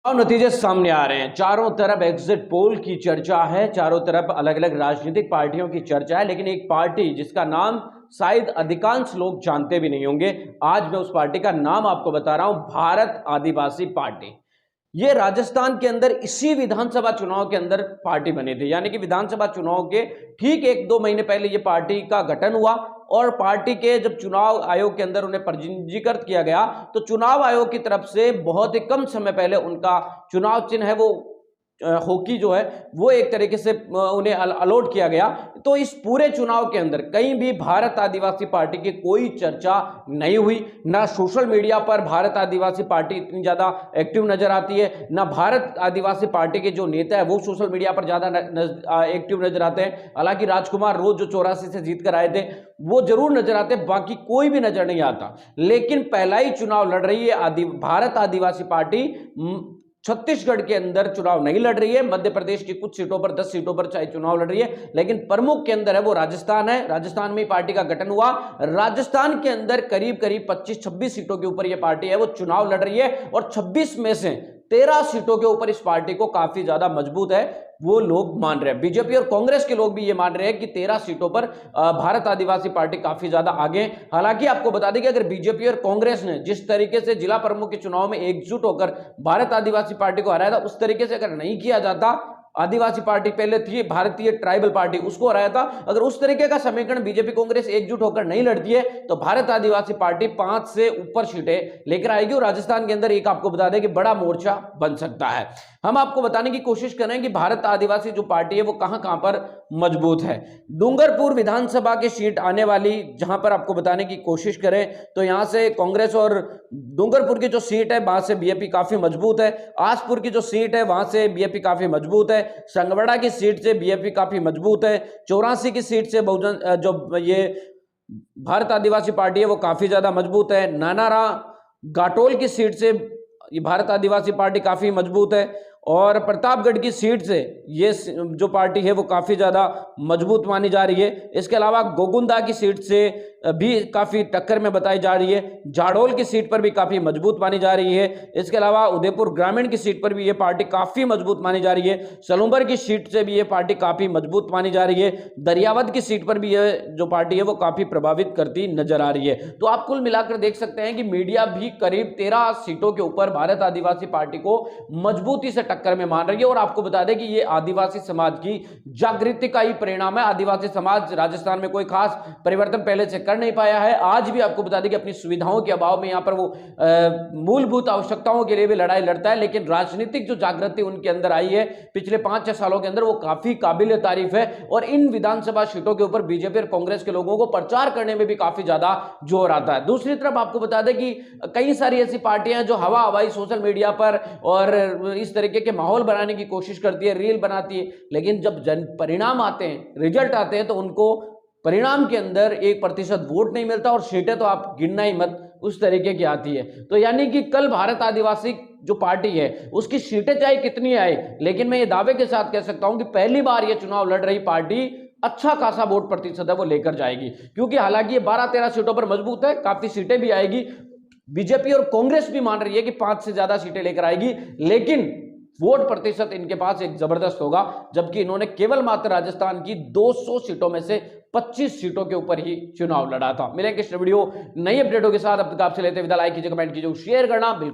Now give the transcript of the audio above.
नतीजे सामने आ रहे हैं। चारों तरफ एग्जिट पोल की चर्चा है, चारों तरफ अलग अलग राजनीतिक पार्टियों की चर्चा है, लेकिन एक पार्टी जिसका नाम शायद अधिकांश लोग जानते भी नहीं होंगे, आज मैं उस पार्टी का नाम आपको बता रहा हूं, भारत आदिवासी पार्टी। ये राजस्थान के अंदर इसी विधानसभा चुनाव के अंदर पार्टी बनी थी, यानी कि विधानसभा चुनाव के ठीक 1-2 महीने पहले ये पार्टी का गठन हुआ और पार्टी के जब चुनाव आयोग के अंदर उन्हें पंजीकृत किया गया तो चुनाव आयोग की तरफ से बहुत ही कम समय पहले उनका चुनाव चिन्ह है वो हॉकी जो है वो एक तरीके से उन्हें अलॉट किया गया। तो इस पूरे चुनाव के अंदर कहीं भी भारत आदिवासी पार्टी की कोई चर्चा नहीं हुई, ना सोशल मीडिया पर भारत आदिवासी पार्टी इतनी ज्यादा एक्टिव नजर आती है, ना भारत आदिवासी पार्टी के जो नेता है वो सोशल मीडिया पर ज्यादा एक्टिव नजर आते हैं। हालांकि राजकुमार रोज जो 84 से जीत कर आए थे वो जरूर नजर आते, बाकी कोई भी नजर नहीं आता। लेकिन पहला ही चुनाव लड़ रही है भारत आदिवासी पार्टी। छत्तीसगढ़ के अंदर चुनाव नहीं लड़ रही है, मध्य प्रदेश की कुछ सीटों पर 10 सीटों पर चाहे चुनाव लड़ रही है, लेकिन प्रमुख के अंदर है वो राजस्थान है। राजस्थान में पार्टी का गठन हुआ, राजस्थान के अंदर करीब करीब 25-26 सीटों के ऊपर यह पार्टी है वो चुनाव लड़ रही है और 26 में से 13 सीटों के ऊपर इस पार्टी को काफी ज्यादा मजबूत है वो लोग मान रहे हैं। बीजेपी और कांग्रेस के लोग भी ये मान रहे हैं कि 13 सीटों पर भारत आदिवासी पार्टी काफी ज्यादा आगे। हालांकि आपको बता दें कि अगर बीजेपी और कांग्रेस ने जिस तरीके से जिला प्रमुख के चुनाव में एकजुट होकर भारत आदिवासी पार्टी को हराया था, उस तरीके से अगर नहीं किया जाता, आदिवासी पार्टी पहले थी भारतीय ट्राइबल पार्टी, उसको हराया था, अगर उस तरीके का समीकरण बीजेपी कांग्रेस एकजुट होकर नहीं लड़ती है तो भारत आदिवासी पार्टी 5 से ऊपर सीटें लेकर आएगी और राजस्थान के अंदर एक आपको बता दें कि बड़ा मोर्चा बन सकता है। हम आपको बताने की कोशिश करें कि भारत आदिवासी जो पार्टी है वो कहां पर मजबूत है। डूंगरपुर विधानसभा की सीट आने वाली, जहां पर आपको बताने की कोशिश करें तो यहां से कांग्रेस और डूंगरपुर की जो सीट है वहां से बीजेपी काफी मजबूत है। आसपुर की जो सीट है वहां से बीजेपी काफी मजबूत है। संगवाड़ा की सीट से बीजेपी काफी मजबूत है। 84 की सीट से बहुजन जो ये भारत आदिवासी पार्टी है वो काफी ज्यादा मजबूत है। नानारा घाटोल की सीट से ये भारत आदिवासी पार्टी काफी मजबूत है और प्रतापगढ़ की सीट से ये जो पार्टी है वो काफी ज्यादा मजबूत मानी जा रही है। इसके अलावा गोगुंदा की सीट से भी काफी टक्कर में बताई जा रही है। जाडोल की सीट पर भी काफी मजबूत मानी जा रही है। इसके अलावा उदयपुर ग्रामीण की सीट पर भी ये पार्टी काफी मजबूत मानी जा रही है। सलूंबर की सीट से भी ये पार्टी काफी मजबूत मानी जा रही है। दरियावद की सीट पर भी ये जो पार्टी है वो काफी प्रभावित करती नजर आ रही है। तो आप कुल मिलाकर देख सकते हैं कि मीडिया भी करीब 13 सीटों के ऊपर भारत आदिवासी पार्टी को मजबूती से टक्कर में मान रही है। और आपको बता दें कि ये आदिवासी समाज की जागृति का ही परिणाम है। आदिवासी समाज राजस्थान में कोई खास परिवर्तन पहले से कर नहीं पाया है। आज भी आपको बता दें कि अपनी सुविधाओं के अभाव में यहां पर वो मूलभूत आवश्यकताओं के लिए भी लड़ाई लड़ता है, लेकिन राजनीतिक जो जागृति उनके अंदर आई है पिछले 5-6 सालों के अंदर वो काफी काबिल तारीफ है। और इन विधानसभा सीटों के ऊपर बीजेपी और कांग्रेस के लोगों को प्रचार करने में भी काफी ज्यादा जोर आता है। दूसरी तरफ आपको बता दें कि कई सारी ऐसी पार्टियां जो हवा हवाई सोशल मीडिया पर और इस तरीके के माहौल बनाने की कोशिश करती है, रील बनाती है, लेकिन जब परिणाम आते हैं, रिजल्ट आते हैं तो उनको परिणाम के अंदर 1% वोट नहीं मिलता और सीटें तो आप गिनना ही मत, उस तरीके की आती है। तो यानी कि कल भारत आदिवासी जो पार्टी है उसकी सीटें चाहे कितनी आए, लेकिन मैं ये दावे के साथ कह सकता हूं कि पहली बार ये चुनाव लड़ रही पार्टी अच्छा खासा वोट प्रतिशत है वो लेकर जाएगी। क्योंकि हालांकि ये 12-13 सीटों पर मजबूत है, काफी सीटें भी आएगी। बीजेपी और कांग्रेस भी मान रही है कि 5 से ज्यादा सीटें लेकर आएगी, लेकिन वोट प्रतिशत इनके पास एक जबरदस्त होगा, जबकि इन्होंने केवल मात्र राजस्थान की 200 सीटों में से 25 सीटों के ऊपर ही चुनाव लड़ा था। मिलेंगे इस वीडियो नई अपडेटों के साथ, अब तक आपसे लेते विदा। लाइक कीजिए, कमेंट कीजिए, शेयर करना बिल्कुल